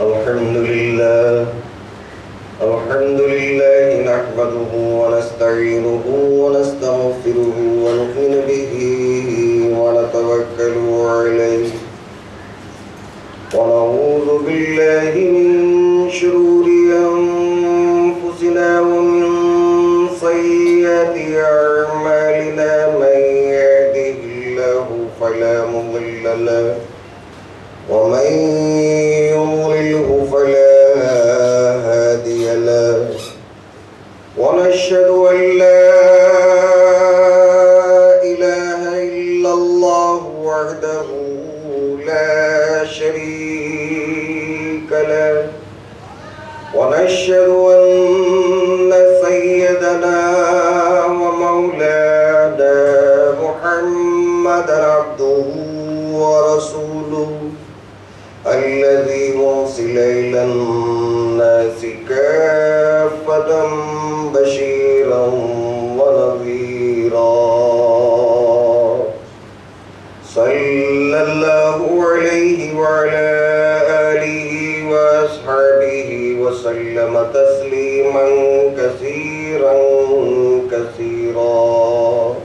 الحمد لله نحمده ونستعينه ونستغفره ونؤمن به ونتوكل عليه ونعوذ بالله من شرور أنفسنا ومن سيئات أعمالنا من يهده الله فلا مضل له ومن يضلله فلا هادي له ونشهد أن لا إله إلا الله وحده لا شريك له ونشهد أن سيدنا ومولانا محمدا عبده ورسوله الذي أرسل إلى الناس كافة بشيرا ونذيرا صلى الله عليه وعلى آله وأصحابه وسلم تسليما كثيرا كثيرا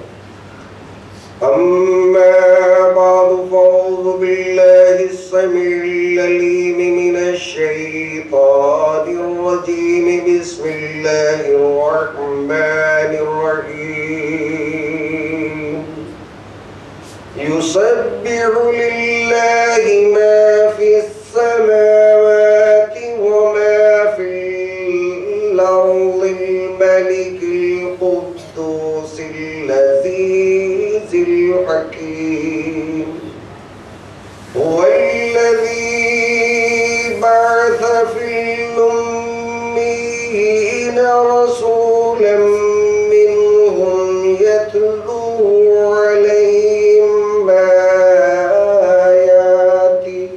أما بعد فأعوذ بالله السميع العليم من الشيطان الرجيم بسم الله الرحمن الرحيم يسبح لله ما في السماوات وما في الأرض الملك القدوس العزيز الحكيم هو الذي بعث في الأميين رسولا منهم يتلو عليهم آياته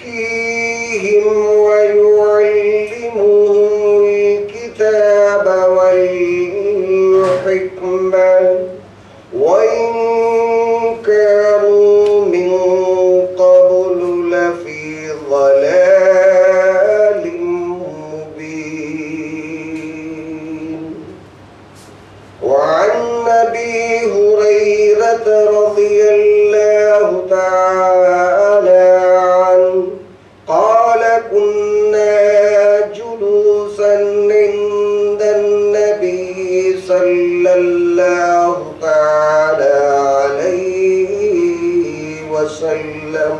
ويزكيهم ويعلمهم الكتاب والحكمة وإن كانوا من قبل لفي ضلال مبين وعن أبي هريرة رضي الله تعالى عنه قال كنا جلوسا عند النبي صلى الله تعالى عليه وسلم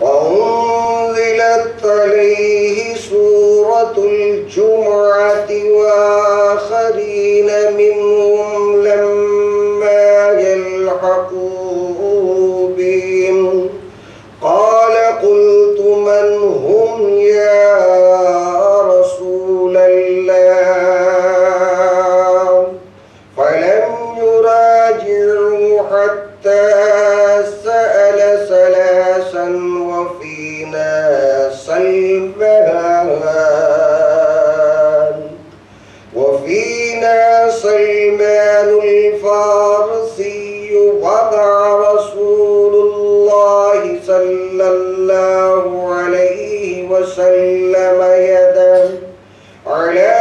فأنزلت عليه سورة الجمعة وآخرين منهم لما يلحقوا بهم قال قلت من هم يا رسول الله فلم يراجعوا حتى سأل ثلاثا وفينا سلمان الفارسي وضع رسول الله صلى الله عليه وسلم يده على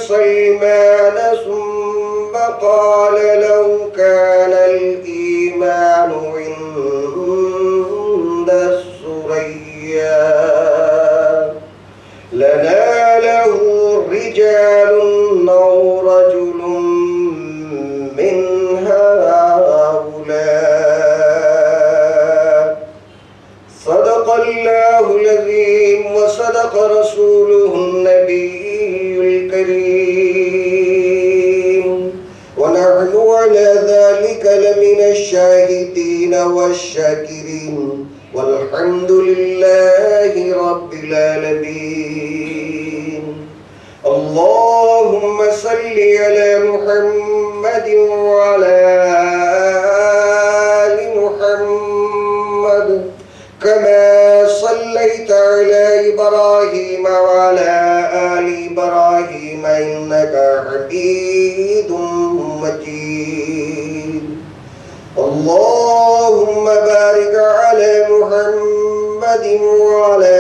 سلمان ثم قال لو كان الإيمان عند الثريا لناله رجال أو رجل من هؤلاء صدق الله العظيم وصدق رسوله النبي الكريم ونحن على ذلك لمن الشاهدين والشاكرين والحمد لله رب العالمين اللهم صل على محمد وعلى آل محمد كما صليت على إبراهيم وعلى آل إبراهيم إنك حميد مجيد اللهم بارك على محمد محمد وعلى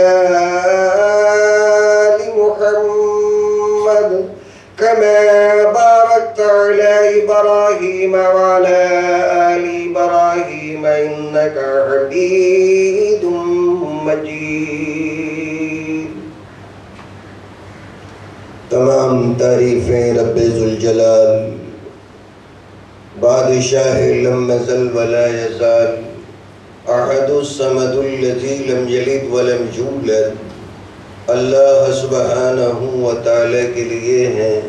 آل محمد كما باركت على إبراهيم وعلى آل إبراهيم إنك حميد مجيد. تمام تعریفیں رب ذوالجلال بادشاہ لم یزل ولا یزال احد الصمد الذی لم یلد ولم یولد اللہ سبحانہ وتعالی کے لیے ہیں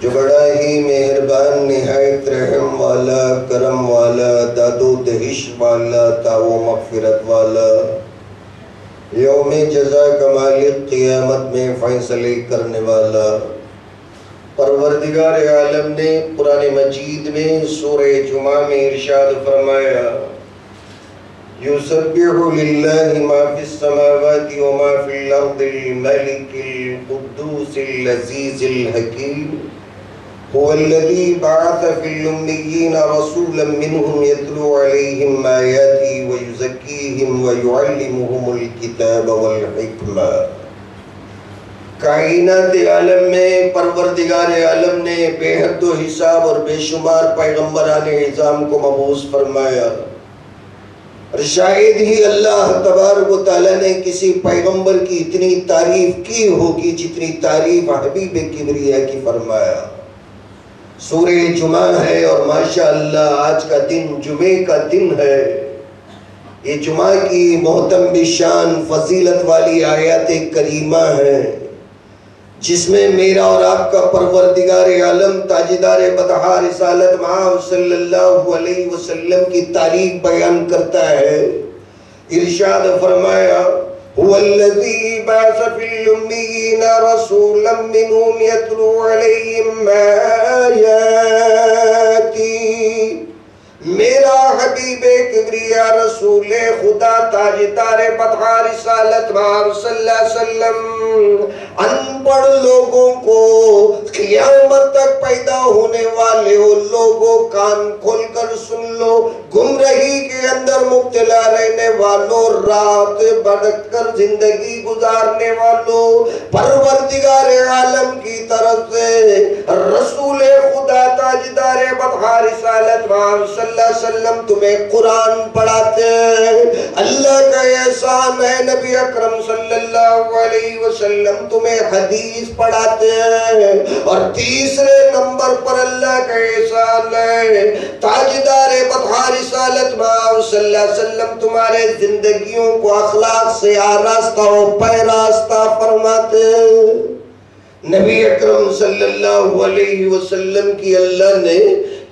جو بڑا ہی مہربان نہایت رحم والا کرم والا داد و دہش والا تاو مغفرت والا یوم جزا کا مالک قیامت میں فیصلے کرنے والا پروردگار عالم نے قرآن مجید میں سورہ جمعہ میں ارشاد فرمایا یسبح للہ ما فی السماوات وما فی الارض الملک القدوس العزیز الحکیم هو الذي بعث في الأميين رسولا منهم يتلو عليهم آياته ويزكيهم ويعلمهم الكتاب والحكمة. کائنات عالم میں پروردگار عالم نے بے حد و حساب اور بے شمار پیغمبران اعظام کو مبعوث فرمایا اور شاید ہی اللہ تبارک و تعالیٰ نے کسی پیغمبر کی اتنی تعریف کی ہوگی جتنی تعریف حبیب کبریا کی فرمایا. سورہ جمعہ ہے اور ماشاءاللہ آج کا دن جمعے کا دن ہے. یہ جمعہ کی محتم بشان فضیلت والی آیات کریمہ ہیں جس میں میرا اور آپ کا پروردگار عالم تاجدار بدحا رسالت مآب صلی اللہ علیہ وسلم کی تعریف بیان کرتا ہے. ارشاد فرمایا هو الذي بعث في الأميين رسولا منهم يتلو عليهم آياته. میرا حبیب کبریا رسول خدا تاجدار بدحا رسالت مآب صلی اللہ علیہ وسلم ان پڑھ لوگوں کو قیامت تک پیدا ہونے والے ہو لوگوں کان کھول کر سن لو. گمراہی کے اندر مبتلا رہنے والوں رات بھٹک کر زندگی گزارنے والوں پروردگار عالم کی طرف سے رسول خدا تاجدار بدحا رسالت مآب صلی اللہ علیہ وسلم تمہیں قرآن پڑھاتے ہیں. اللہ کا احسان ہے نبی اکرم صلی اللہ علیہ وسلم تمہیں حدیث پڑھاتے ہیں. اور تیسرے نمبر پر اللہ کا احسان ہے تاجدار بدحا رسالت مآب صلی اللہ علیہ وسلم تمہارے زندگیوں کو اخلاق سے آراستہ و پیراستہ فرماتے ہیں. نبی اکرم صلی اللہ علیہ وسلم کی اللہ نے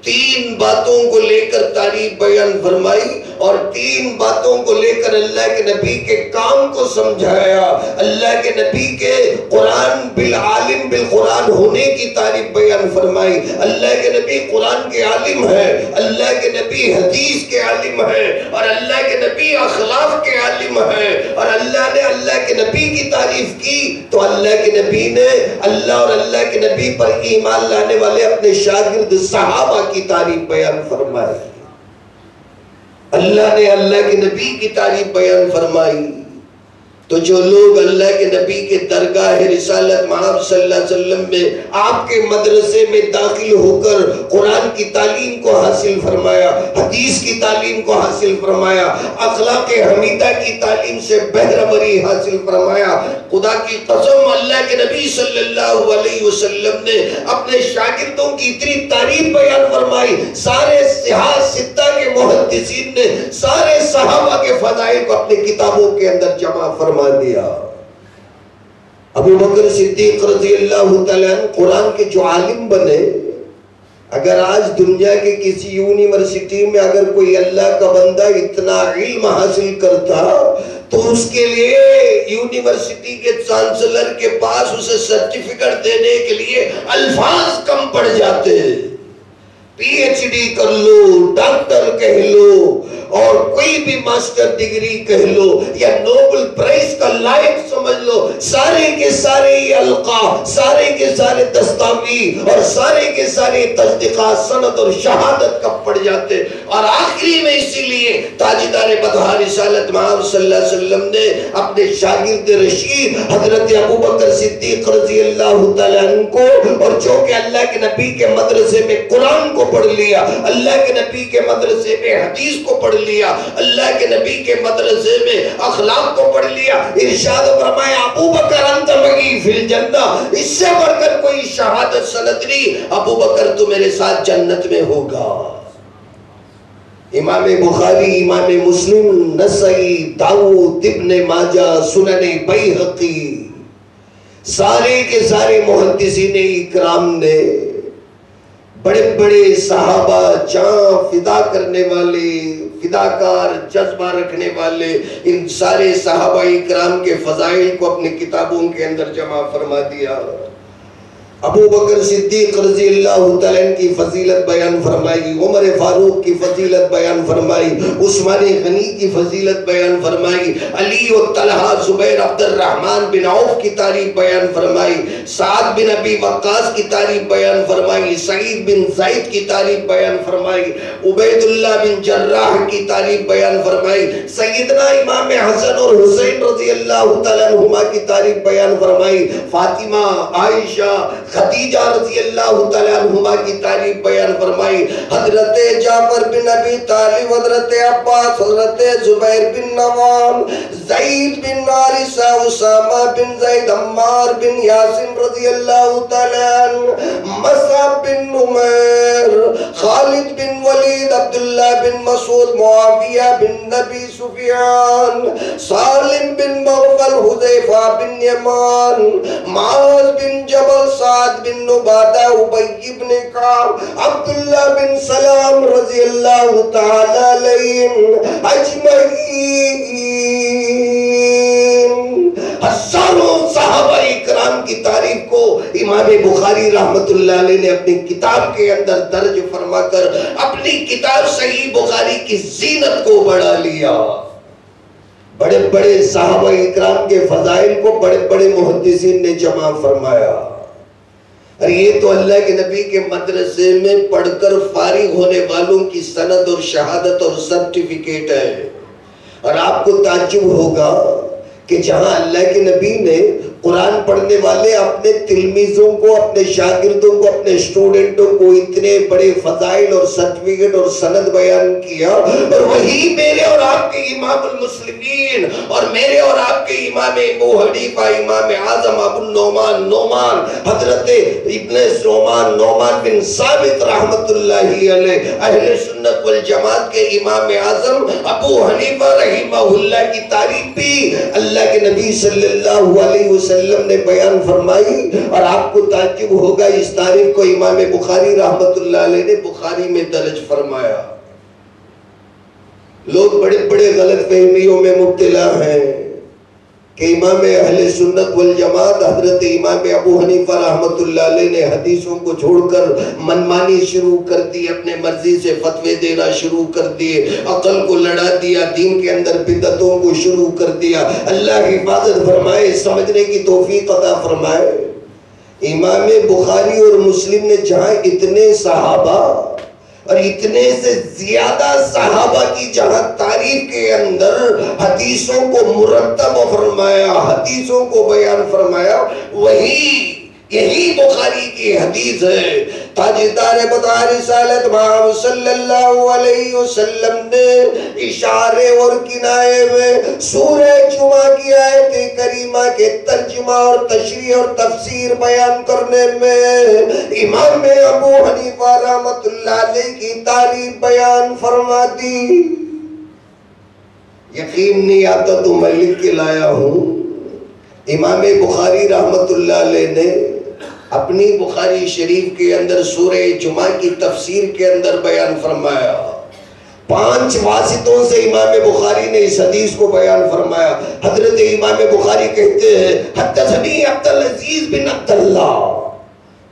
3 باتوں کو لے کر تعریف بیان فرمائی اور 3 باتوں کو لے کر اللہ کے نبی کے کام کو سمجھایا. اللہ کے نبی کے قرآن بالعالم بالقرآن ہونے کی تعریف بیان فرمائی. اللہ کے نبی قرآن کے عالم ہے, اللہ کے نبی حدیث کے عالم ہے, اور اللہ کے نبی اخلاق کے عالم ہے. اور اللہ نے اللہ کے نبی کی تعریف کی تو اللہ کے نبی نے اللہ اور اللہ کے نبی پر ایمان لانے والے اپنے شاگرد صحابہ کی تعریف بیان فرمائی. اللہ نے اللہ کے نبی کی تعریف بیان فرمائی. تو جو لوگ اللہ کے نبی کے درگاہ رسالت مآب صلی اللہ علیہ وسلم میں آپ کے مدرسے میں داخل ہو کر قرآن کی تعلیم کو حاصل فرمایا, حدیث کی تعلیم کو حاصل فرمایا, اخلاق حمیدہ کی تعلیم سے بہرہوری حاصل فرمایا, خدا کی قسم اللہ کے نبی صلی اللہ علیہ وسلم نے اپنے شاگردوں کی اتنی تعریف بیان فرمائی, سارے صحاح ستہ کے محدثین نے سارے صحابہ کے فضائل کو اپنے کتابوں کے اندر جمع فرمایا دیا. ابو بکر صدیق رضی اللہ تعالیٰ عنہ قرآن کے جو عالم بنے, اگر آج دنیا کے کسی یونیورسٹی میں اگر کوئی اللہ کا بندہ اتنا علم حاصل کرتا تو اس کے لیے یونیورسٹی کے چانسلر کے پاس اسے سرٹیفکیٹ دینے کے لیے الفاظ کم پڑ جاتے. پی ایچ ڈی کر لو, ڈاکٹر کہہ لو, اور کوئی کوئی بھی ماسٹر ڈگری کہہ لو یا نوبل پرائز کا لائق سمجھ لو، سارے کے سارے یہ القاب، سارے کے سارے دستاویز اور سارے کے سارے تصدیقات سند اور شہادت کب پڑ جاتے. اور آخری میں اسی لیے تاجدار بدحا رسالت مآب صلی اللہ علیہ وسلم نے اپنے شاگرد رشید حضرت ابوبکر صدیق رضی اللہ تعالیٰ عنہ کو، اور جو کہ اللہ کے نبی کے مدرسے میں قرآن کو پڑھ لیا، اللہ کے نبی کے مدرسے میں حدیث کو پڑھ لیا، اللہ کے نبی کے مدرسے میں اخلاق کو پڑھ لیا، ارشاد فرمایا ابوبکر انت مگی فی الجنہ، اس سے بڑھ کر کوئی شہادت سند نہیں، ابوبکر تو میرے ساتھ جنت میں ہوگا. امام بخاری، امام مسلم، نسائی، داؤد، ابن ماجہ، سنن بیہقی، سارے کے سارے محدثین اکرام نے بڑے بڑے صحابہ، جاں فدا کرنے والے، فداکار جذبہ رکھنے والے، ان سارے صحابہ اکرام کے فضائل کو اپنی کتابوں کے اندر جمع فرما دیا. ابو بکر صدیق رضی اللہ تعالیٰ کی فضیلت بیان فرمائی، عمر فاروق کی فضیلت بیان فرمائی، عثمان غنی کی فضیلت بیان فرمائی، علی و طلحہ، زبیر، عبد الرحمن بن عوف کی تعریف بیان فرمائی، سعد بن ابی وقاص کی تعریف بیان فرمائی، سعید بن زید کی تعریف بیان فرمائی، عبید اللہ بن جراح کی تعریف بیان فرمائی، سیدنا امام حسن اور حسین رضی اللہ تعالیٰ عنہما کی تعریف بیان فرمائی، فاطمہ، عائشہ، خدیجہ رضی اللہ تعالیٰ عنہما کی تعریف بیان فرمائی، حضرت جعفر بن ابی طالب، حضرت عباس، حضرت زبیر بن نوام، زید بن حارثہ، اسامہ بن زید، عمار بن یاسر رضی اللہ تعالیٰ عنہ، مصعب بن عمیر، خالد بن ولید، عبداللہ بن مسعود، معاویہ بن نبی سفیان، سالم بن مغفل، حذیفہ بن یمان، معاذ بن جبل، سعد بن نبادہ، ابی بن کعب، عبداللہ بن سلام رضی اللہ تعالی علیہم اجمعین. ہزاروں صحابہ اکرام کی تعریف کو امام بخاری رحمت اللہ علیہ نے اپنی کتاب کے اندر درج فرما کر اپنی کتاب صحیح بخاری کی زینت کو بڑھا لیا. بڑے بڑے صحابہ اکرام کے فضائل کو بڑے بڑے محدثین نے جمع فرمایا. اور یہ تو اللہ کے نبی کے مدرسے میں پڑھ کر فارغ ہونے والوں کی سند اور شہادت اور سرٹیفکیٹ ہے. اور آپ کو تعجب ہوگا کہ جہاں اللہ کے نبی نے قرآن پڑھنے والے اپنے تلمیذوں کو، اپنے شاگردوں کو، اپنے اسٹوڈنٹوں کو اتنے بڑے فضائل اور سرٹیفکیٹ اور سند بیان کیا، اور وہی میرے اور آپ کے امام المسلمین اور میرے اور آپ کے امام ابو حنیفہ، امام اعظم ابو نعمان حضرت ابن نعمان بن ثابت رحمت اللہ علیہ، اہل سنت والجماعت کے امام اعظم ابو حنیفہ رحمہ اللہ کی تعریف بھی اللہ کے نبی صلی اللہ علیہ وسلم نے بیان فرمائی. اور آپ کو تعجب ہوگا اس تعریف کو امام بخاری رحمت اللہ علیہ نے بخاری میں درج فرمایا. لوگ بڑے بڑے غلط فہمیوں میں مبتلا ہیں کہ امام اہل سنت والجماعت حضرت امام ابو حنیفہ رحمت اللہ علیہ نے حدیثوں کو چھوڑ کر منمانی شروع کر دی، اپنے مرضی سے فتوے دینا شروع کر دیے، عقل کو لڑا دیا، دین کے اندر بدعتوں کو شروع کر دیا. اللہ حفاظت فرمائے، سمجھنے کی توفیق عطا فرمائے. امام بخاری اور مسلم نے جہاں اتنے صحابہ اور اتنے سے زیادہ صحابہ کی جہاں تعریف کے اندر حدیثوں کو مرتب فرمایا، حدیثوں کو بیان فرمایا، وہی یہی بخاری کی حدیث ہے. تاجدار بدحا رسالت مآب صلی اللہ علیہ وسلم نے اشارے اور کنائے میں سورہ جمعہ کی آیت کریمہ کے ترجمہ اور تشریح اور تفسیر بیان کرنے میں امام ابو حنیفہ رحمت اللہ علیہ کی تعریف بیان فرما دی. یقین نہیں آتا تو میں لکھ کے لایا ہوں. امام بخاری رحمت اللہ علیہ نے اپنی بخاری شریف کے اندر سورہ جمعہ کی تفسیر کے اندر بیان فرمایا. 5 واسطوں سے امام بخاری نے اس حدیث کو بیان فرمایا. حضرت امام بخاری کہتے ہیں حدثنی عبدالعزیز بن عبداللہ،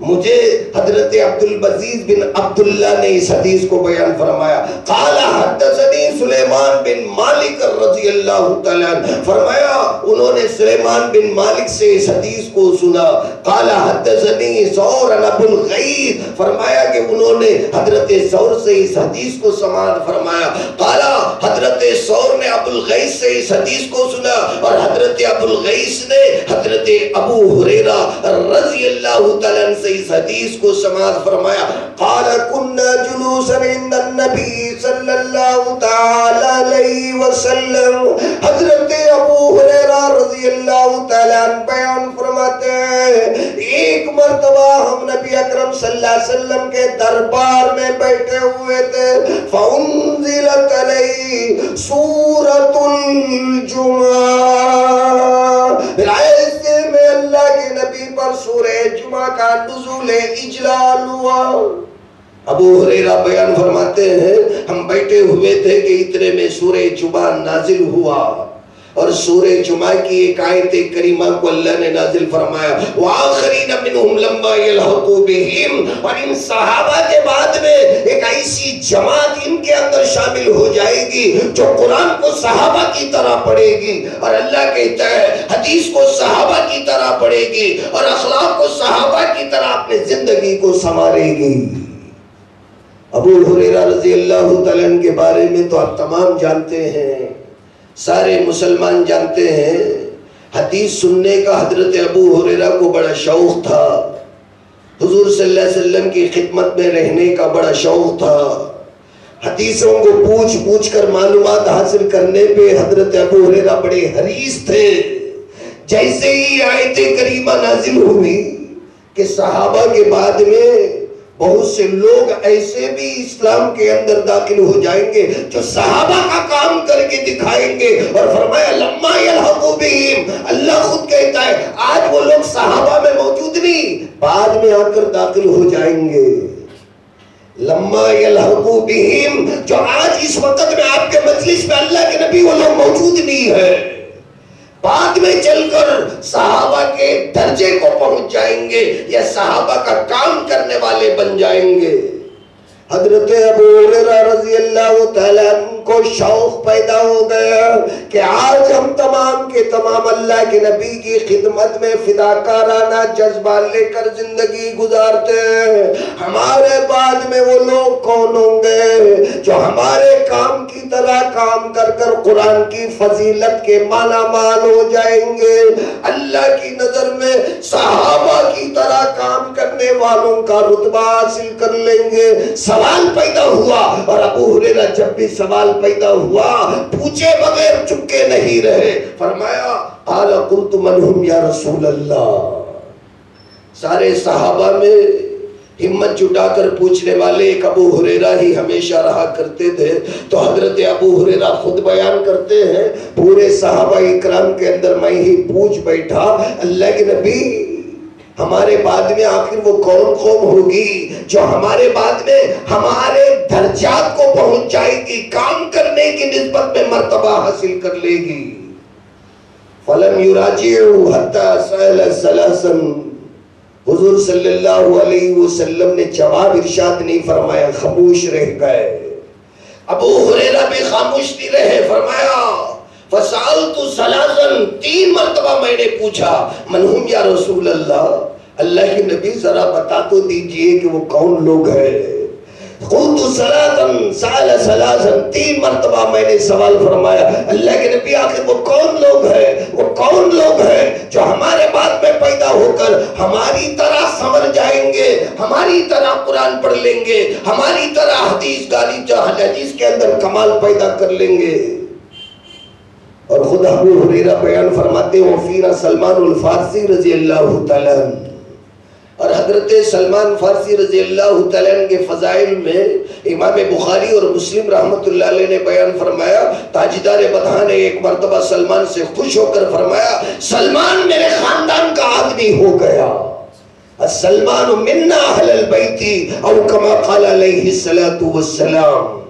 مجھے حضرت عبدالعزیز بن عبداللہ نے اس حدیث کو بیان فرمایا. قال حدثنی سلیمان بن مالک رضی اللہ تعالیٰ عنہ، فرمایا انہوں نے سلیمان بن مالک سے اس حدیث کو سنا. قال حدثنی ثور عن ابو الغیث، فرمایا کہ انہوں نے حضرت ثور سے اس حدیث کو سماعت فرمایا. قال حضرت ثور نے ابو الغیث سے اس حدیث کو سنا اور حضرت ابو الغیث نے حضرت ابو ہریرہ رضی اللہ تعالیٰ عنہ سے اس حدیث کو سماعت فرمایا. قال كنا جلوسا عند النبي صلی اللہ تعالی علیہ وسلم، حضرت ابو ہریرہ رضی اللہ تعالیٰ عنہ بیان فرماتے ہیں ایک مرتبہ ہم نبی اکرم صلی اللہ علیہ وسلم کے دربار میں بیٹھے ہوئے تھے. فانزلت علیہ سورۃ الجمعہ، ایسے میں اللہ کے نبی پر سورہ جمعہ کا نزول اجلال ہوا. ابو ہریرہ بیان فرماتے ہیں ہم بیٹھے ہوئے تھے کہ اتنے میں سورہ جمعہ نازل ہوا اور سورہ جمعہ کی ایک آیت کریمہ کو اللہ نے نازل فرمایا وآخرین منہم لما یلحقوا بہم، اور ان صحابہ کے بعد میں ایک ایسی جماعت ان کے اندر شامل ہو جائے گی جو قرآن کو صحابہ کی طرح پڑھے گی اور اللہ کہتا ہے حدیث کو صحابہ کی طرح پڑھے گی اور اخلاق کو صحابہ کی طرح اپنے زندگی کو سنوارے گی. ابو ہریرہ رضی اللہ تعالیٰ عنہ کے بارے میں تو آپ تمام جانتے ہیں، سارے مسلمان جانتے ہیں. حدیث سننے کا حضرت ابو ہریرہ کو بڑا شوق تھا، حضور صلی اللہ علیہ وسلم کی خدمت میں رہنے کا بڑا شوق تھا. حدیثوں کو پوچھ پوچھ کر معلومات حاصل کرنے پہ حضرت ابو ہریرہ بڑے حریص تھے. جیسے ہی آیت کریمہ نازل ہوئی کہ صحابہ کے بعد میں بہت سے لوگ ایسے بھی اسلام کے اندر داخل ہو جائیں گے جو صحابہ کا کام کر کے دکھائیں گے، اور فرمایا لما یلحقوا بہم، اللہ خود کہتا ہے آج وہ لوگ صحابہ میں موجود نہیں، بعد میں آ کر داخل ہو جائیں گے. لما یلحقوا بہم، جو آج اس وقت میں آپ کے مجلس میں اللہ کے نبی وہ لوگ موجود نہیں ہے، بعد میں چل کر صحابہ کے درجے کو پہنچ جائیں گے یا صحابہ کا کام کرنے والے بن جائیں گے. حضرت ابو ہریرہ رضی اللہ تعالیٰ عنہ کو شوق پیدا ہو گیا کہ آج ہم تمام کے تمام اللہ کے نبی کی خدمت میں فداکارانہ جذبہ لے کر زندگی گزارتے ہیں. ہمارے بعد میں وہ لوگ کون ہوں گے جو ہمارے کام کی طرح کام کر کر قرآن کی فضیلت کے مالا مال ہو جائیں گے، اللہ کی نظر میں صحابہ کی طرح کام کرنے والوں کا رتبہ حاصل کر لیں گے. سوال پیدا ہوا اور ابو ہریرہ جب بھی سوال پیدا ہوا پوچھے بغیر چپکے نہیں رہے. فرمایا قال قلت من هم یا رسول اللہ. سارے صحابہ میں ہمت جٹا کر پوچھنے والے ایک ابو ہریرہ ہی ہمیشہ رہا کرتے تھے. تو حضرت ابو ہریرہ خود بیان کرتے ہیں پورے صحابہ اکرام کے اندر میں ہی پوچھ بیٹھا اللہ کے نبی ہمارے بعد میں آخر وہ کون قوم ہوگی جو ہمارے بعد میں ہمارے درجات کو پہنچ جائے گی، کام کرنے کی نسبت میں مرتبہ حاصل کر لے گی. فلم یراجعوا حتی سأل ثلاثا، حضور صلی اللہ علیہ وسلم نے جواب ارشاد نہیں فرمایا، خاموش رہ گئے. ابو ہریرہ بھی خاموش نہیں رہے. فرمایا فسألت ثلاثا، 3 مرتبہ میں نے پوچھا من ہم یا رسول اللہ، اللہ کے نبی ذرا بتا تو دیجئے کہ وہ کون لوگ ہیں. قلت ثلاثا سأل ثلاثا، 3 مرتبہ میں نے سوال فرمایا اللہ کے نبی آخر وہ کون لوگ ہیں، وہ کون لوگ ہیں جو ہمارے بعد میں پیدا ہو کر ہماری طرح سمجھ جائیں گے، ہماری طرح قرآن پڑھ لیں گے، ہماری طرح حدیث کے اندر کمال پیدا کر لیں گے. اور خود ابو ہریرہ بیان فرماتے ہیں وفینا سلمان الفارسی رضی اللہ تعالیٰ عنہ، اور حضرت سلمان فارسی رضی اللہ تعالیٰ عنہ کے فضائل میں امام بخاری اور مسلم رحمت اللہ علیہ نے بیان فرمایا تاجدار بدہا نے ایک مرتبہ سلمان سے خوش ہو کر فرمایا سلمان میرے خاندان کا آدمی ہو گیا، السلمان منا اہل البیت او کما قال علیہ الصلوۃ والسلام،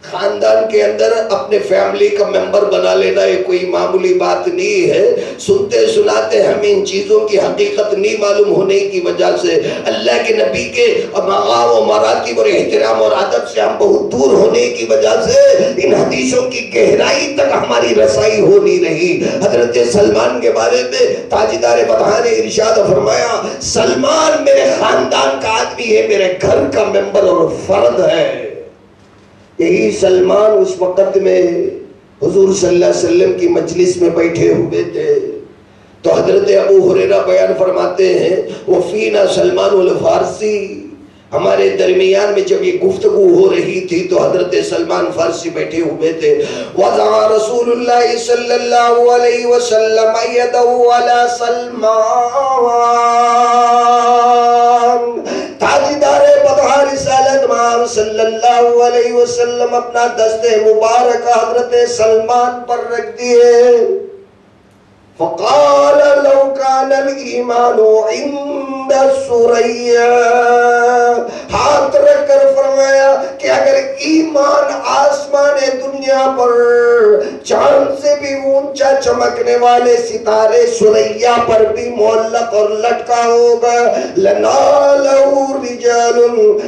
خاندان کے اندر اپنے فیملی کا ممبر بنا لینا یہ کوئی معمولی بات نہیں ہے. سنتے سناتے ہمیں ان چیزوں کی حقیقت نہیں معلوم ہونے کی وجہ سے اللہ کے نبی کے مقام و مراتب اور احترام اور ادب سے ہم بہت دور ہونے کی وجہ سے ان حدیثوں کی گہرائی تک ہماری رسائی ہو نہیں رہی. حضرت سلمان کے بارے میں تاجدار بطحاء نے ارشاد فرمایا سلمان میرے خاندان کا آدمی ہے, میرے گھر کا ممبر اور فرد ہے. یہی سلمان اس وقت میں حضور صلی اللہ علیہ وسلم کی مجلس میں بیٹھے ہوئے تھے تو حضرت ابو ہریرہ بیان فرماتے ہیں وفینا سلمان الفارسی, ہمارے درمیان میں جب یہ گفتگو ہو رہی تھی تو حضرت سلمان فارسی بیٹھے ہوئے تھے. وضع رسول اللہ صلی اللہ علیہ وسلم یدہ علی سلمان, تاجدار بطحاء رسالت مآب صلی اللہ علیہ وسلم اپنا دست مبارکہ حضرت سلمان پر رکھ دیے. فقال لو كان الایمان عند الثریا, ہاتھ رکھ کر فرمایا کہ اگر ایمان آسمان دنیا پر چاند سے بھی اونچا چمکنے والے ستارے ثریا پر بھی معلق اور لٹکا ہوگا لنالہ رجال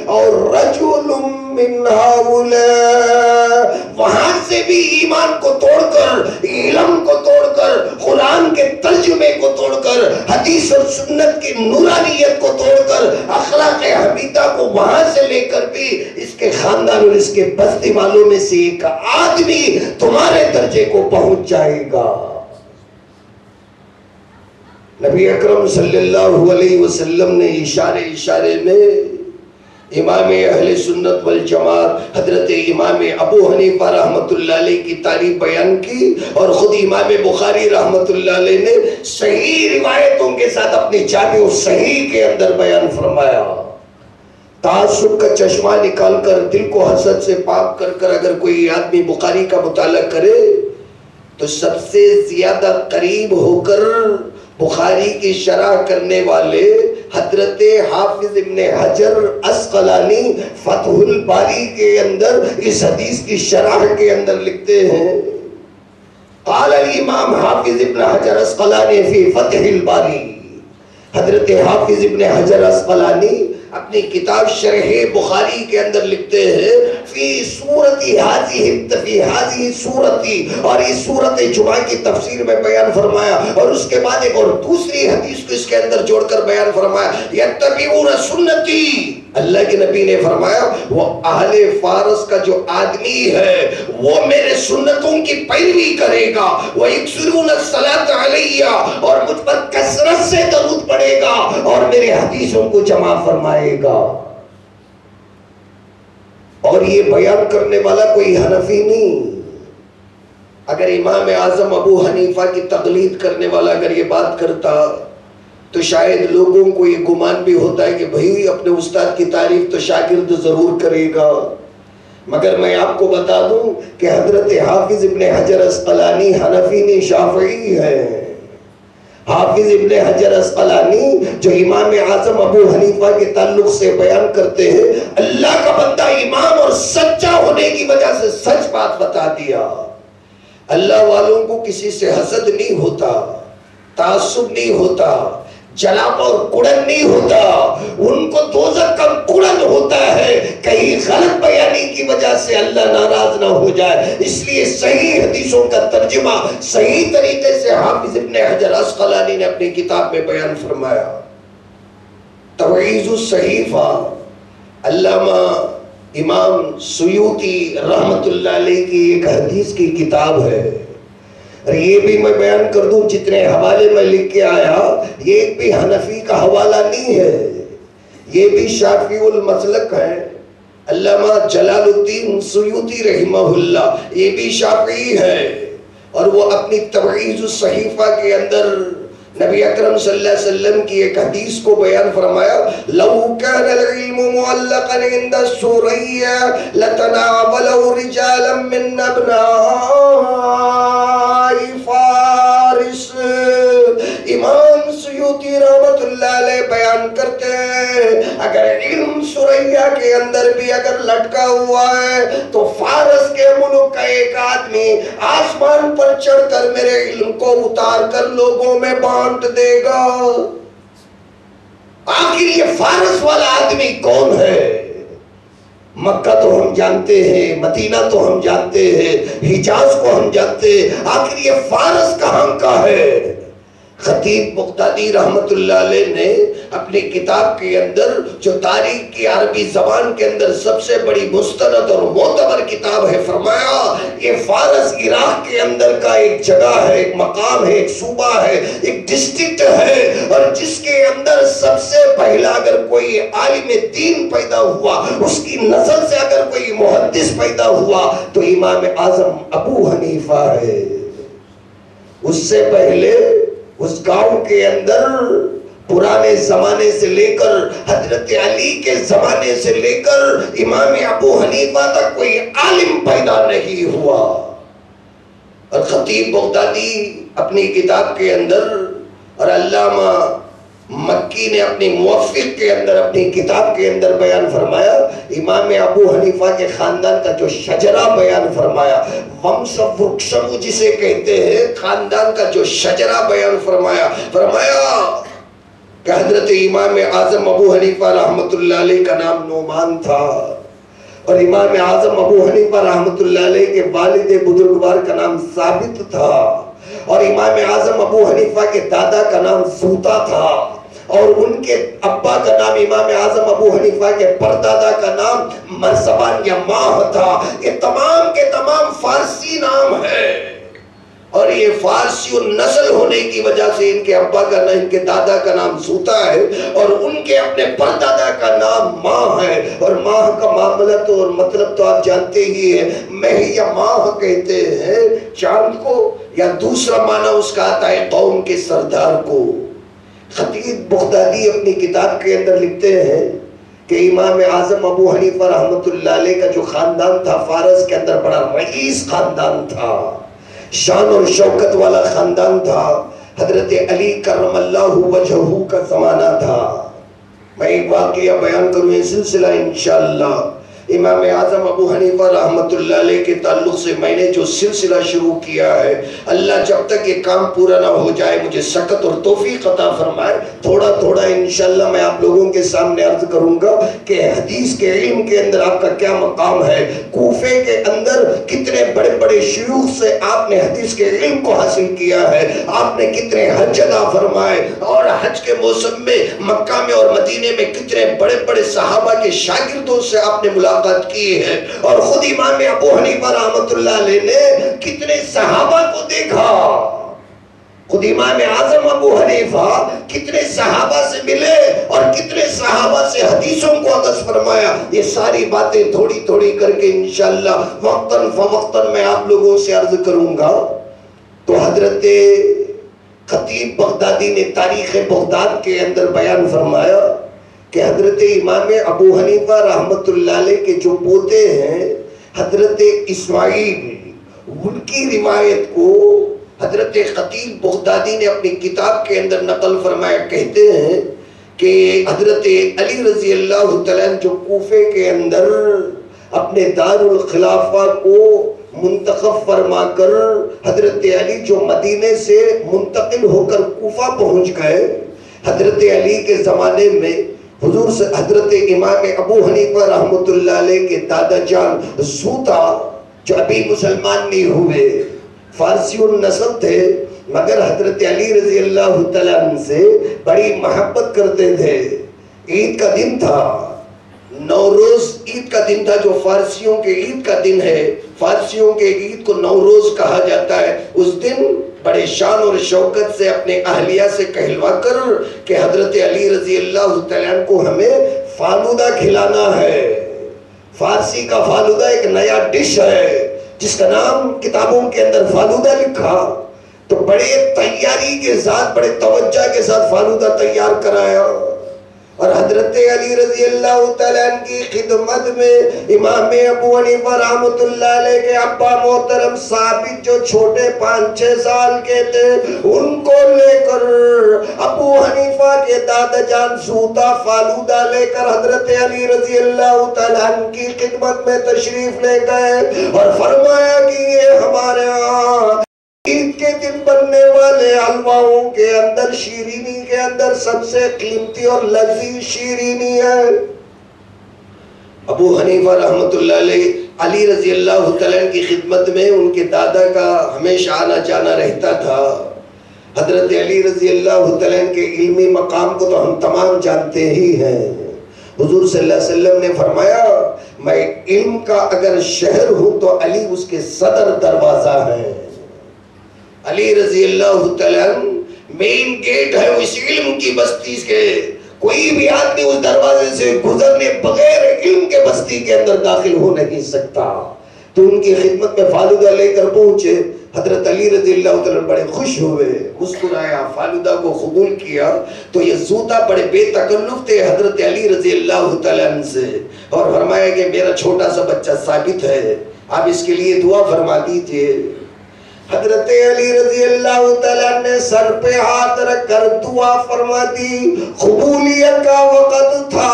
اور رجل من هؤلاء, وہاں سے بھی ایمان کو توڑ کر, علم کو توڑ کر, قرآن کے ترجمے کو توڑ کر, حدیث اور سنت کی نورانیت کو توڑ کر, اخلاق حمیدہ کو وہاں سے لے کر بھی اس کے خاندان اور اس کے بستی والوں میں سے ایک آدمی تمہارے درجے کو پہنچ جائے گا. نبی اکرم صلی اللہ علیہ وسلم نے اشارے میں امام اہل سنت والجماعت حضرت امام ابو حنیفہ رحمت اللہ علیہ کی تعریف بیان کی اور خود امام بخاری رحمت اللہ علیہ نے صحیح روایتوں کے ساتھ اپنی جامع صحیح کے اندر بیان فرمایا. تعصب کا چشمہ نکال کر دل کو حسد سے پاک کر کر اگر کوئی آدمی بخاری کا مطالعہ کرے تو سب سے زیادہ قریب ہو کر بخاری کی شرح کرنے والے حضرت حافظ ابن حجر عسقلانی فتح الباری کے اندر اس حدیث کی شرح کے اندر لکھتے ہیں قال الامام حافظ ابن حجر عسقلانی فی فتح الباری, حضرت حافظ ابن حجر عسقلانی اپنی کتاب شرح بخاری کے اندر لکھتے ہیں فی صورتی حاضی صورتی, اور اس صورت جمعہ کی تفسیر میں بیان فرمایا اور اس کے بعد ایک اور دوسری حدیث کو اس کے اندر جوڑ کر بیان فرمایا یتبعون سنتی, اللہ کے نبی نے فرمایا وہ اہل فارس کا جو آدمی ہے وہ میرے سنتوں کی پیروی کرے گا, وہ یکثرون الصلاۃ علیہ, اور مجھ پر کثرت سے درود پڑھے گا اور میرے حدیثوں کو جمع فرمائے گا. اور یہ بیان کرنے والا کوئی حنفی نہیں. اگر امام اعظم ابو حنیفہ کی تقلید کرنے والا اگر یہ بات کرتا تو شاید لوگوں کو یہ گمان بھی ہوتا ہے کہ بھئی اپنے استاد کی تعریف تو شاگرد ضرور کرے گا, مگر میں آپ کو بتا دوں کہ حضرت حافظ ابن حجر عسقلانی حنفی نہیں شافعی ہے. حافظ ابن حجر عسقلانی جو امام اعظم ابو حنیفہ کے تعلق سے بیان کرتے ہیں اللہ کا بندہ امام اور سچا ہونے کی وجہ سے سچ بات بتا دیا. اللہ والوں کو کسی سے حسد نہیں ہوتا, تعصب نہیں ہوتا, جلاب اور کڑن نہیں ہوتا, ان کو دوزخ کا کڑن ہوتا ہے کہیں غلط بیانی کی وجہ سے اللہ ناراض نہ ہو جائے. اس لیے صحیح حدیثوں کا ترجمہ صحیح طریقے سے حافظ ابن حجر عسقلانی نے اپنی کتاب میں بیان فرمایا. توعیض الصحیفہ علامہ امام سیوطی رحمت اللہ علیہ کی ایک حدیث کی کتاب ہے, اور یہ بھی میں بیان کر دوں جتنے حوالے میں لکھ کے آیا یہ ایک بھی حنفی کا حوالہ نہیں ہے, یہ بھی شافعی المسلک ہے. علامہ جلال الدین سیوطی رحمہ اللہ یہ بھی شافعی ہے, اور وہ اپنی توعیض الصحیفہ کے اندر نبی اکرم صلی اللہ علیہ وسلم کی ایک حدیث کو بیان فرمایا لو كان العلم معلقا عند الثريا لتناوله رجالا من ابناء فارس. امام سیوطی رحمت اللہ علیہ بیان کرتے ہیں اگر علم ثریا کے اندر بھی اگر لٹکا ہوا ہے تو فارس ایک آدمی آسمان پر چڑھ کر میرے علم کو اتار کر لوگوں میں بانٹ دے گا۔ آخر یہ فارس والا آدمی کون ہے؟ مکہ تو ہم جانتے ہیں، مدینہ تو ہم جانتے ہیں، حجاز کو ہم جانتے ہیں، آخر یہ فارس کہاں کا ہے؟ خطیب بغدادی رحمت اللہ علیہ نے اپنی کتاب کے اندر جو تاریخ کی عربی زبان کے اندر سب سے بڑی مستند اور معتبر کتاب ہے، فرمایا یہ فارس عراق کے اندر کا ایک جگہ ہے، ایک مقام ہے، ایک صوبہ ہے، ایک ڈسٹرکٹ ہے، اور جس کے اندر سب سے پہلا اگر کوئی عالم دین پیدا ہوا، اس کی نسل سے اگر کوئی محدث پیدا ہوا تو امام اعظم ابو حنیفہ ہے۔ اس سے پہلے اس گاؤں کے اندر پرانے زمانے سے لے کر حضرت علی کے زمانے سے لے کر امام ابو حنیفہ تک کوئی عالم پیدا نہیں ہوا۔ اور خطیب بغدادی اپنی کتاب کے اندر اور علامہ مکی نے اپنی موفق کے اندر اپنی کتاب کے اندر بیان فرمایا، امام ابو حنیفہ کے خاندان کا جو شجرہ بیان فرمایا، ومس ورکشم جسے کہتے ہیں، خاندان کا جو شجرہ بیان فرمایا کہ حضرت امام اعظم ابو حنیفہ رحمت اللہ علیہ کا نام نعمان تھا، اور امام اعظم ابو حنیفہ رحمت اللہ علیہ کے والد بزرگوار کا نام ثابت تھا، اور امام اعظم ابو حنیفہ کے دادا کا نام سوتا تھا، اور ان کے ابا کا نام امام اعظم ابو حنیفہ کے پردادا کا نام مرزبان یا ماہ تھا۔ یہ تمام کے تمام فارسی نام ہے، اور یہ فارسی نسل ہونے کی وجہ سے ان کے ابا کا نام، ان کے دادا کا نام سوتا ہے، اور ان کے اپنے پردادا کا نام ماہ ہے، اور ماہ کا معاملہ تو اور مطلب تو آپ جانتے ہی ہیں، مہ یا ماہ کہتے ہیں چاند کو، یا دوسرا معنی اس کا آتا ہے قوم کے سردار کو۔ خطیب بغدادی اپنی کتاب کے اندر لکھتے ہیں کہ امام اعظم ابو حنیفہ رحمت اللہ علیہ کا جو خاندان تھا فارس کے اندر بڑا رئیس خاندان تھا، شان اور شوکت والا خاندان تھا، حضرت علی کرم اللہ وجہہ کا زمانہ تھا۔ میں ایک واقعہ بیان کروں یہ سلسلہ انشاءاللہ امام اعظم ابو حنیفہ رحمت اللہ علیہ کے تعلق سے میں نے جو سلسلہ شروع کیا ہے، اللہ جب تک یہ کام پورا نہ ہو جائے مجھے سکت اور توفیق عطا فرمائے، تھوڑا تھوڑا انشاءاللہ میں آپ لوگوں کے سامنے عرض کروں گا کہ حدیث کے علم کے اندر آپ کا کیا مقام ہے، کوفے کے اندر کتنے بڑے بڑے شیوخ سے آپ نے حدیث کے علم کو حاصل کیا ہے، آپ نے کتنے حج ادا فرمائے، اور حج کے موسم میں مکہ میں اور مدینے میں کتنے بڑے بڑے صحابہ کے شاگردوں سے آپ نے ملاقات کی ہے، اور خود امام ابو حنیفہ رحمت اللہ علیہ نے کتنے صحابہ کو دیکھا، خود امام اعظم ابو حنیفہ کتنے صحابہ سے ملے اور کتنے صحابہ سے حدیثوں کو اخذ فرمایا۔ یہ ساری باتیں تھوڑی تھوڑی کر کے انشاءاللہ وقتاً فوقتاً میں آپ لوگوں سے عرض کروں گا۔ تو حضرت خطیب بغدادی نے تاریخ بغداد کے اندر بیان فرمایا کہ حضرت امام ابو حنیفہ رحمت اللہ علیہ کے جو پوتے ہیں حضرت اسماعیل، ان کی روایت کو حضرت خطیب بغدادی نے اپنی کتاب کے اندر نقل فرمایا، کہتے ہیں کہ حضرت علی رضی اللہ تعالیٰ جو کوفے کے اندر اپنے دار الخلافہ کو منتخب فرما کر حضرت علی جو مدینے سے منتقل ہو کر کوفہ پہنچ گئے، حضرت علی کے زمانے میں حضور سے حضرت امام ابو حنیفہ رحمت اللہ علیہ کے دادا جان زوتا جو ابھی مسلمان نہیں ہوئے، فارسی النسل تھے، مگر حضرت علی رضی اللہ تعالیٰ عنہ سے بڑی محبت کرتے تھے۔ عید کا دن تھا، نوروز عید کا دن تھا، جو فارسیوں کے عید کا دن ہے، فارسیوں کے عید کو نوروز کہا جاتا ہے۔ اس دن بڑے شان اور شوکت سے اپنے اہلیہ سے کہلوا کر کہ حضرت علی رضی اللہ تعالیٰ عنہ کو ہمیں فالودہ کھلانا ہے۔ فارسی کا فالودہ ایک نیا ڈش ہے جس کا نام کتابوں کے اندر فالودہ لکھا، تو بڑے تیاری کے ساتھ، بڑے توجہ کے ساتھ فالودہ تیار کرایا، اور حضرت علی رضی اللہ تعالیٰ عنہ کی خدمت میں امام ابو حنیفہ رحمت اللہ علیہ کے ابا محترم ثابت جو چھوٹے 5-6 سال کے تھے، ان کو لے کر ابو حنیفہ کے دادا جان سوتا فالودہ لے کر حضرت علی رضی اللہ تعالیٰ عنہ کی خدمت میں تشریف لے گئے، اور فرمایا کہ حلواؤں کے اندر شیرینی کے اندر سب سے قیمتی اور لذیذ شیرینی ہے۔ ابو حنیفہ رحمۃ اللہ علیہ علی رضی اللہ تعالیٰ کی خدمت میں ان کے دادا کا ہمیشہ آنا جانا رہتا تھا۔ حضرت علی رضی اللہ تعالیٰ کے علمی مقام کو تو ہم تمام جانتے ہی ہیں۔ حضور صلی اللہ علیہ وسلم نے فرمایا میں علم کا اگر شہر ہوں تو علی اس کے صدر دروازہ ہیں۔ علی رضی اللہ تعالیٰ مین گیٹ ہے اس علم کی بستی کے، کوئی بھی آدمی اس دروازے سے گزرنے بغیر علم کے بستی کے اندر داخل ہو نہیں سکتا۔ تو ان کی خدمت میں فالودہ لے کر پہنچے، حضرت علی رضی اللہ تعالیٰ بڑے خوش ہوئے، مسکرایا، فالودہ کو قبول کیا۔ تو یہ زوتا بڑے بے تکلف تھے حضرت علی رضی اللہ تعالیٰ سے، اور فرمایا کہ میرا چھوٹا سا بچہ ثابت ہے، آپ اس کے لیے دعا فرما دیجئے۔ حضرت علی رضی اللہ تعالیٰ نے سر پہ ہاتھ رکھ کر دعا فرما دی۔ قبولیت کا وقت تھا،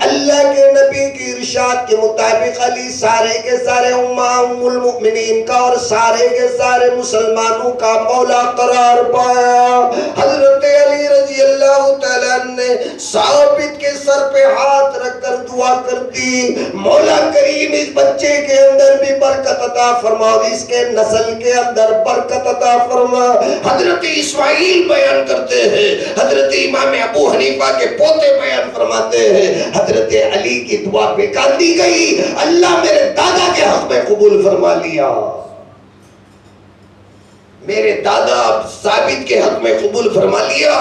اللہ کے نبی کی ارشاد کے مطابق علی سارے کے سارے ام المؤمنین کا اور سارے کے سارے مسلمانوں کا مولا قرار پایا۔ حضرت علی رضی اللہ تعالیٰ نے ثابت کے سر پہ ہاتھ رکھ کر دعا کر دی، مولا کریم اس بچے کے اندر بھی برکت عطا فرما، اس کے نسل کے اندر برکت عطا فرما۔ حضرت اسماعیل بیان کرتے ہیں، حضرت امام ابو حنیفہ کے پوتے بیان فرماتے ہیں، حضرت علی کی دعا بیکار دی گئی، اللہ میرے دادا کے حق میں قبول فرما لیا، میرے دادا ثابت کے حق میں قبول فرما لیا،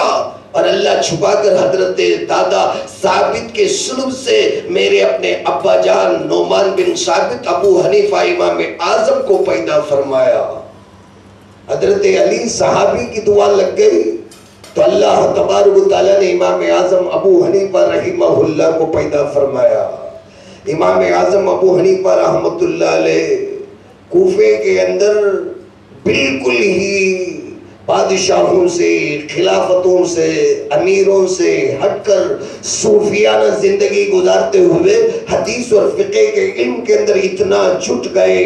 اور اللہ چھپا کر حضرت دادا ثابت کے سلب سے میرے اپنے ابا جان نعمان بن ثابت ابو حنیفہ امام اعظم کو پیدا فرمایا۔ حضرت علی صحابی کی دعا لگ گئی تو اللہ تبارک و تعالیٰ نے امام اعظم ابو حنیفہ رحمہ اللہ کو پیدا فرمایا۔ امام اعظم ابو حنیفہ رحمۃ اللہ علیہ کوفے کے اندر بالکل ہی بادشاہوں سے، خلافتوں سے، امیروں سے ہٹ کر صوفیانہ زندگی گزارتے ہوئے حدیث اور فقہ کے علم کے اندر اتنا جٹ گئے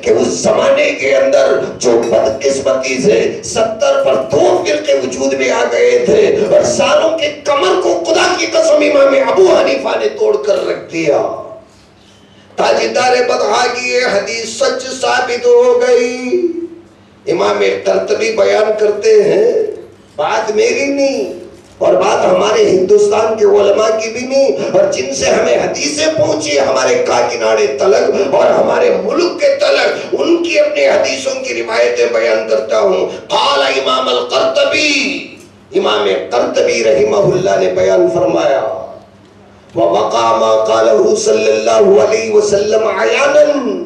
کہ اس زمانے کے اندر جو بدقسمتی سے 70 پر 2 فرقے وجود میں آ گئے تھے، اور ساروں کے کمر کو خدا کی قسم امام ابو حنیفہ نے توڑ کر رکھ دیا۔ تاجدار بطحا کی یہ حدیث سچ ثابت ہو گئی۔ امام قرطبی بیان کرتے ہیں، بات میری نہیں اور بات ہمارے ہندوستان کے علماء کی بھی نہیں، اور جن سے ہمیں حدیثیں پہنچی ہمارے کاکناڑے تلک اور ہمارے ملک کے تلک، ان کی اپنے حدیثوں کی روایتیں بیان کرتا ہوں۔ قال امام القرطبی، امام قرطبی رحمہ اللہ نے بیان فرمایا، وَوَقَعَ مَا قَالَهُ صلی اللہ علیہ وسلم عَيَانًا،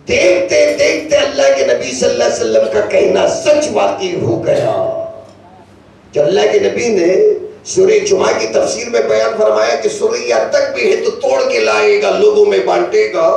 دیکھتے دیکھتے اللہ کے نبی صلی اللہ علیہ وسلم کا کہنا سچ واقع ہو گیا۔ جو اللہ کے نبی نے سورہ جمعہ کی تفسیر میں بیان فرمایا کہ سورہ تک بھی ہے تو توڑ کے لائے گا، لوگوں میں بانٹے گا،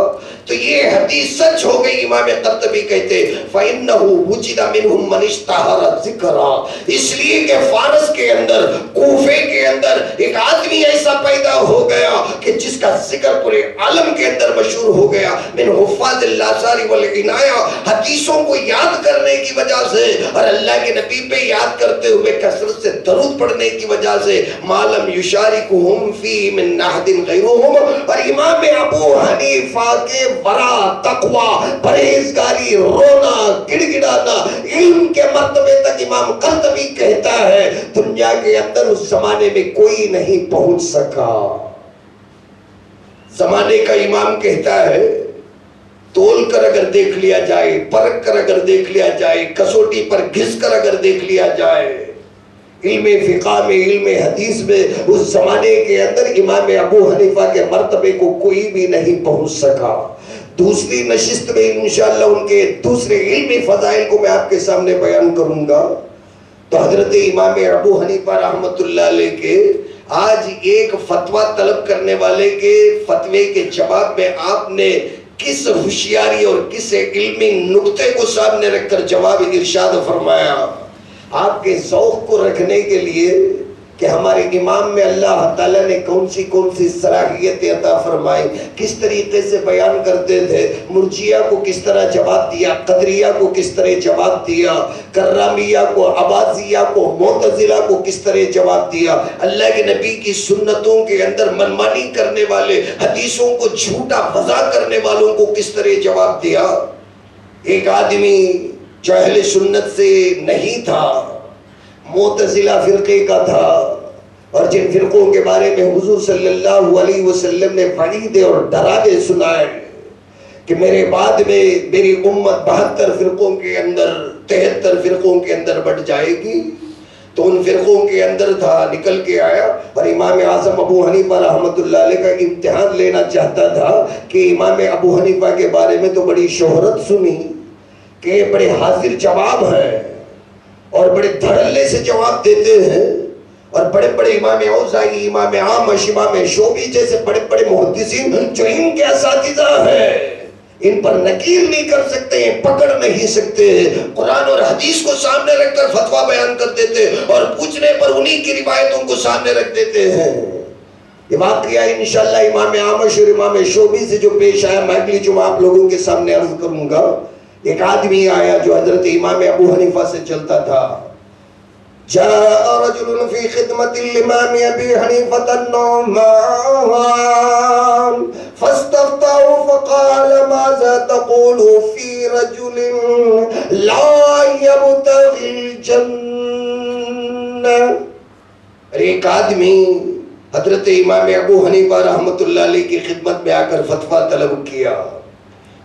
تو یہ حدیث سچ ہو گئی۔ امام قرطبی کہتے فَإِنَّهُ وُجِدَ مِنْهُمْ مَنِ اشْتَهَرَ ذِكْرًا، اس لیے کہ فارس کے اندر، کوفے کے اندر ایک آدمی ایسا پیدا ہو گیا کہ جس کا ذکر پورے عالم کے اندر مشہور ہو گیا، من حفاظ الآثار والعنایہ، حدیثوں کو یاد کرنے کی وجہ سے اور اللہ کے نبی پہ یاد کرتے ہوئے کثرت سے درود پڑھنے کی وجہ سے، مالم یشارکہم فی من احد غیرہم، اور امام ابو حنیفہ کے ورا، تقوی، پرہیزگاری، رونا، گڑ گڑانا، علم کے مرتبے تک امام قرطبی کہتا ہے دنیا کے اندر اس زمانے میں کوئی نہیں پہنچ سکا۔ زمانے کا امام کہتا ہے تول کر اگر دیکھ لیا جائے، پرکھ کر اگر دیکھ لیا جائے، کسوٹی پر گھس کر اگر دیکھ لیا جائے، علم فقہ میں، علم حدیث میں اس زمانے کے اندر امام ابو حنیفہ کے مرتبے کو کوئی بھی نہیں پہنچ سکا۔ دوسری نشست میں انشاءاللہ ان کے دوسرے علمی فضائل کو میں آپ کے سامنے بیان کروں گا۔ تو حضرت امام ابو حنیفہ رحمۃ اللہ علیہ کے آج ایک فتویٰ طلب کرنے والے کے فتوے کے جواب میں آپ نے کس ہوشیاری اور کس علمی نقطے کو سامنے رکھ کر جواب ارشاد فرمایا۔ آپ کے ذوق کو رکھنے کے لیے کہ ہمارے امام میں اللہ تعالیٰ نے کون سی صلاحیتیں عطا فرمائی، کس طریقے سے بیان کرتے تھے، مرجیہ کو کس طرح جواب دیا، قدریہ کو کس طرح جواب دیا، کرامیہ کو، عباضیہ کو، معتزلہ کو کس طرح جواب دیا، اللہ کے نبی کی سنتوں کے اندر منمانی کرنے والے، حدیثوں کو جھوٹا وضع کرنے والوں کو کس طرح جواب دیا۔ ایک آدمی جو اہل سنت سے نہیں تھا، معتزلہ فرقے کا تھا، اور جن فرقوں کے بارے میں حضور صلی اللہ علیہ وسلم نے وعیدیں اور ڈراوے سنائے کہ میرے بعد میں میری امت 72 فرقوں کے اندر 73 فرقوں کے اندر بٹ جائے گی، تو ان فرقوں کے اندر تھا، نکل کے آیا اور امام اعظم ابو حنیفہ رحمۃ اللہ علیہ کا امتحان لینا چاہتا تھا کہ امام ابو حنیفہ کے بارے میں تو بڑی شہرت سنی کہ بڑے حاضر جواب ہیں اور بڑے دھڑلے سے جواب دیتے ہیں، اور بڑے بڑے امام اوزاعی، امام عامش، امام شعبی جیسے بڑے بڑے محدثین جو ان کے اساتذہ ہیں، ان پر نکیر نہیں کر سکتے، پکڑ نہیں سکتے، قرآن اور حدیث کو سامنے رکھ کر فتویٰ بیان کر دیتے اور پوچھنے پر انہی کی روایتوں کو سامنے رکھ دیتے ہیں۔ یہ واقعہ انشاءاللہ امام عامش اور امام شعبی سے جو پیش آیا میں اگلی جمعہ آپ لوگوں کے سامنے عرض کروں گا۔ ایک آدمی آیا جو حضرت امام ابو حنیفہ سے چلتا تھا، جاء رجل فی خدمت الامام ابی حنیفہ النعمان فاستفتاه فقال ماذا تقول فی رجل لا یبتغی الجنہ۔ ایک آدمی حضرت امام ابو حنیفہ رحمت اللہ علیہ کی خدمت میں آ کر فتویٰ طلب کیا،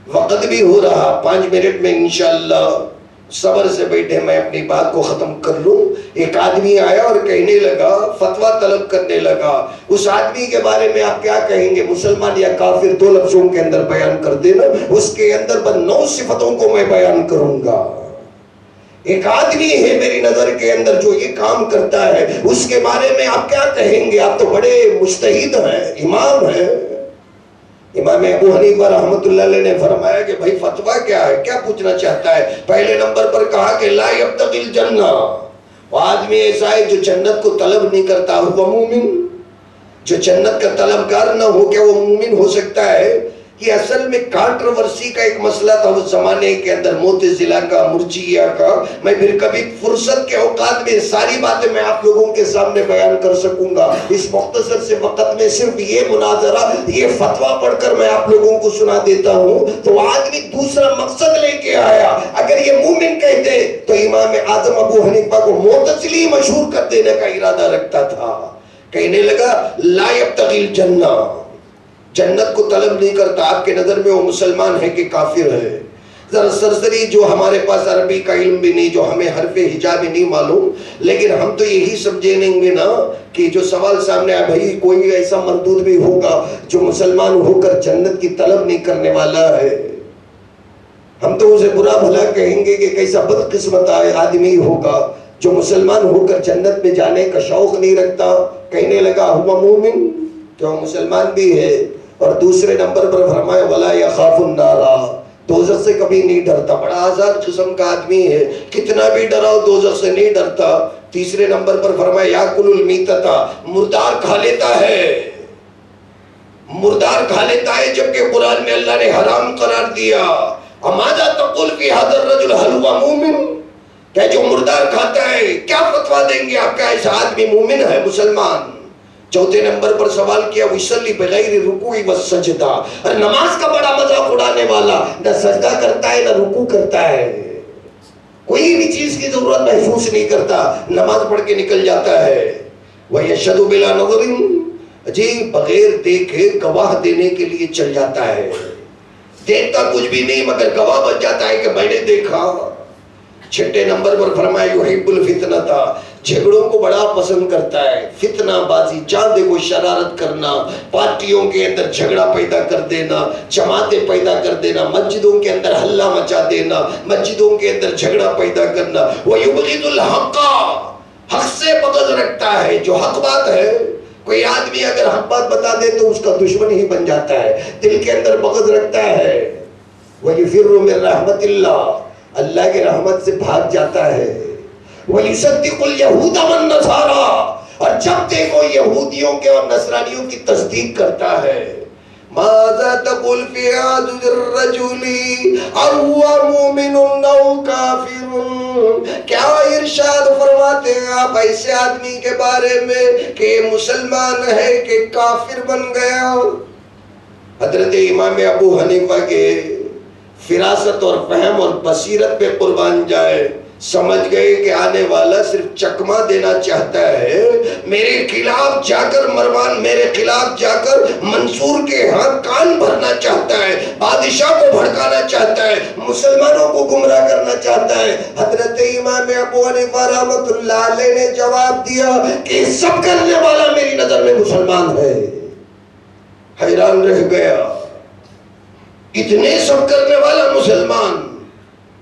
وقت بھی ہو رہا، 5 منٹ میں انشاءاللہ صبر سے بیٹھے میں اپنی بات کو ختم کر لوں۔ ایک آدمی آیا اور کہنے لگا، فتویٰ طلب کرنے لگا، اس آدمی کے بارے میں آپ کیا کہیں گے، مسلمان یا کافر؟ 2 لفظوں کے اندر بیان کر دینا، اس کے اندر بس 9 صفتوں کو میں بیان کروں گا۔ ایک آدمی ہے میری نظر کے اندر جو یہ کام کرتا ہے، اس کے بارے میں آپ کیا کہیں گے؟ آپ تو بڑے مجتہد ہیں، امام ہیں۔ امام ابو حنیفہ رحمت اللہ علیہ نے فرمایا کہ بھائی فتویٰ کیا ہے، کیا پوچھنا چاہتا ہے؟ پہلے نمبر پر کہا کہ لا یبتغی الجنہ، وہ آدمی ایسا ہے جو جنت کو طلب نہیں کرتا، ہوا مومن، جو جنت کا طلبگار نہ ہو، کیا وہ مومن ہو سکتا ہے؟ یہ اصل میں کانٹروورسی کا ایک مسئلہ تھا اس زمانے کے اندر، معتزلہ کا، مرجیہ کا۔ میں پھر کبھی فرصت کے اوقات میں ساری باتیں میں آپ لوگوں کے سامنے بیان کر سکوں گا، اس مختصر سے وقت میں صرف یہ مناظرہ، یہ فتویٰ پڑھ کر میں آپ لوگوں کو سنا دیتا ہوں۔ تو آدمی دوسرا مقصد لے کے آیا، اگر یہ مومن کہتے تو امام اعظم ابو حنیفہ کو معتزلی مشہور کر دینے کا ارادہ رکھتا تھا۔ کہنے لگا لا یبتغی الجنہ، جنت کو طلب نہیں کرتا، آپ کے نظر میں وہ مسلمان ہے کہ کافر ہے؟ ذرا سرسری جو ہمارے پاس عربی کا علم بھی نہیں، جو ہمیں حرف ہجا بھی نہیں معلوم، لیکن ہم تو یہی سمجھیں گے نا کہ جو سوال سامنے آیا، بھائی کوئی ایسا مردود بھی ہوگا جو مسلمان ہو کر جنت کی طلب نہیں کرنے والا ہے، ہم تو اسے برا بھلا کہیں گے کہ کیسا بدقسمت آدمی ہوگا جو مسلمان ہو کر جنت میں جانے کا شوق نہیں رکھتا۔ کہنے لگا ہوا مومن، کہ وہ مسلمان بھی ہے، اور دوسرے نمبر پر فرمایا وَلَا يَخَافُ النَّارَ، دوزخ سے کبھی نہیں ڈرتا، بڑا آزاد قسم کا آدمی ہے، کتنا بھی ڈراؤ دوزخ سے نہیں ڈرتا۔ تیسرے نمبر پر فرمایا یَأْكُلُ الْمِيتَةَ، مردار کھا لیتا ہے، مردار کھا لیتا ہے، جبکہ قرآن میں اللہ نے حرام قرار دیا۔ مَاذَا تَقُولُ فِي هَذَا الرَّجُلِ هَلْ هُوَ مُؤْمِنٌ، کہ جو مردار کھاتا ہے کیا فتویٰ دیں گے آپ کا ایسا آدمی مومن ہے، مسلمان؟ چوتھے نمبر پر سوال کیا وَيُصَلِّ بِغَيْرِ الرُّكُوعِ وَالسَّجْدَةِ، اور نماز کا بڑا مذاق اڑانے والا، نہ سجدہ کرتا ہے نہ رکوع کرتا ہے، کوئی بھی چیز کی ضرورت محسوس نہیں کرتا، نماز پڑھ کے نکل جاتا ہے۔ وَيَشْهَدُ بِلَا نَظْرٍ، جی بغیر دیکھے گواہ دینے کے لیے چل جاتا ہے، دیکھتا کچھ بھی نہیں مگر گواہ بن جاتا ہے کہ میں نے دیکھا۔ چھٹے نمبر پر فرمایا یحب الفتنہ، جھگڑوں کو بڑا پسند کرتا ہے، فتنہ بازی، جان دے کو شرارت کرنا، پارٹیوں کے اندر جھگڑا پیدا کر دینا، جماعتیں پیدا کر دینا، مسجدوں کے اندر ہلہ مچا دینا، مسجدوں کے اندر جھگڑا پیدا کرنا۔ وَيُبْغِضُ الْحَقَّ، حق سے بغض رکھتا ہے، جو حق بات ہے، کوئی آدمی اگر حق بات بتا دے تو اس کا دشمن ہی بن جاتا ہے، دل کے اندر بغض رکھتا ہے۔ وَيُفِرُّ مِن رَحْمَتِ اللَّهِ، اللہ کے رحمت سے بھاگ جاتا ہے۔ وَيُصَدِّقُ الْيَهُودَ وَالنَّصَارَىٰ، اور جب دیکھو یہودیوں کے اور نصرانیوں کی تصدیق کرتا ہے. ماذا تقول فی هذا الرجل اهو مؤمن او کافر؟ کیا ارشاد فرماتے ہیں آپ ایسے آدمی کے بارے میں کہ مسلمان ہے کہ کافر بن گیا؟ حضرت امام ابو حنیفہ کے فراست اور فہم اور بصیرت پہ قربان جائے، سمجھ گئے کہ آنے والا صرف چکمہ دینا چاہتا ہے، میرے خلاف جا کر مروان میرے خلاف جا کر منصور کے ہاں کان بھرنا چاہتا ہے، بادشاہ کو بھڑکانا چاہتا ہے، مسلمانوں کو گمراہ کرنا چاہتا ہے. حضرت امام ابو حنیفہ رحمۃ اللہ علیہ نے جواب دیا کہ سب کرنے والا میری نظر میں مسلمان ہے. حیران رہ گیا، اتنے سب کرنے والا مسلمان.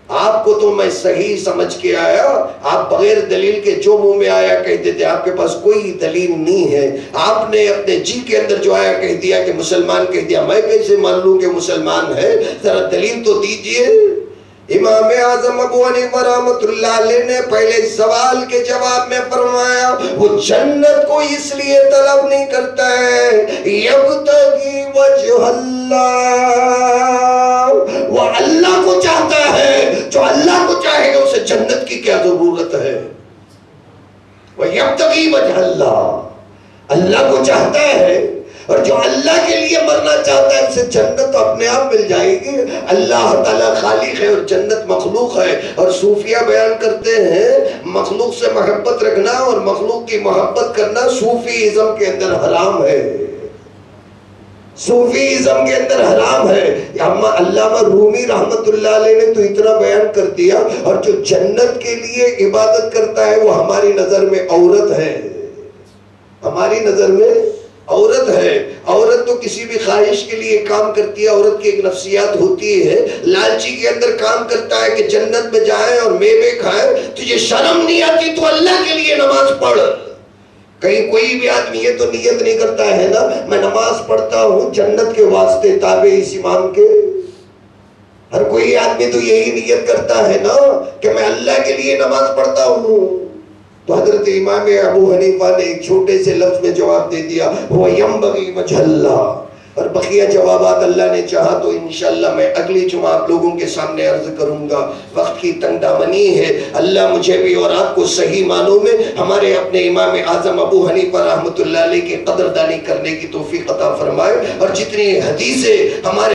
آپ کو تو میں صحیح سمجھ کے آیا، آپ بغیر دلیل کے جو منہ میں آیا کہتے تھے، آپ کے پاس کوئی دلیل نہیں ہے. آپ نے اپنے جی کے اندر جو آیا کہہ دیا کہ مسلمان کہہ دیا، میں کیسے مان لوں کہ مسلمان ہے؟ ذرا دلیل تو دیجئے. امام اعظم ابو حنیفہ رحمۃ اللہ علیہ نے پہلے سوال کے جواب میں فرمایا وہ جنت کو اس لیے طلب نہیں کرتا ہے، یبتغی وجہ اللہ، وہ اللہ کو چاہتا ہے. جو اللہ کو چاہے گا اسے جنت کی کیا ضرورت ہے؟ وہ یبتغی وجہ اللہ، اللہ کو چاہتا ہے، اور جو اللہ کے لیے مرنا چاہتا ہے اسے جنت تو اپنے آپ مل جائے گی. اللہ تعالیٰ خالق ہے اور جنت مخلوق ہے. اور صوفیہ بیان کرتے ہیں مخلوق سے محبت رکھنا اور مخلوق کی محبت کرنا صوفیزم کے اندر حرام ہے، صوفیزم کے اندر حرام ہے. علامہ رومی رحمت اللہ علیہ نے تو اتنا بیان کر دیا. اور جو جنت کے لیے عبادت کرتا ہے وہ ہماری نظر میں عورت ہے، ہماری نظر میں عورت ہے. عورت تو کسی بھی خواہش کے لیے کام کرتی ہے، عورت کی ایک نفسیات ہوتی ہے، لالچی کے اندر کام کرتا ہے کہ جنت میں جائے اور میوے کھائے. تجھے شرم نہیں آتی تو اللہ کے لیے نماز پڑھ. کہیں کوئی بھی آدمی یہ تو نیت نہیں کرتا ہے نا میں نماز پڑھتا ہوں جنت کے واسطے تابع اس امام کے. ہر کوئی آدمی تو یہی نیت کرتا ہے نا کہ میں اللہ کے لیے نماز پڑھتا ہوں. تو حضرت امام ابو حنیفہ نے ایک چھوٹے سے لفظ میں جواب دے دیا، وہ ینبغی وجہ اللہ. اور بقیہ جوابات اللہ نے چاہا تو انشاءاللہ میں اگلی جمعہ آپ لوگوں کے سامنے عرض کروں گا. وقت کی تنگ دامنی ہے. اللہ مجھے بھی اور آپ کو صحیح معنوں میں ہمارے اپنے امام اعظم ابو حنیفہ رحمۃ اللہ علیہ کی قدردانی کرنے کی توفیق عطا فرمائے. اور جتنی حدیثیں ہمارے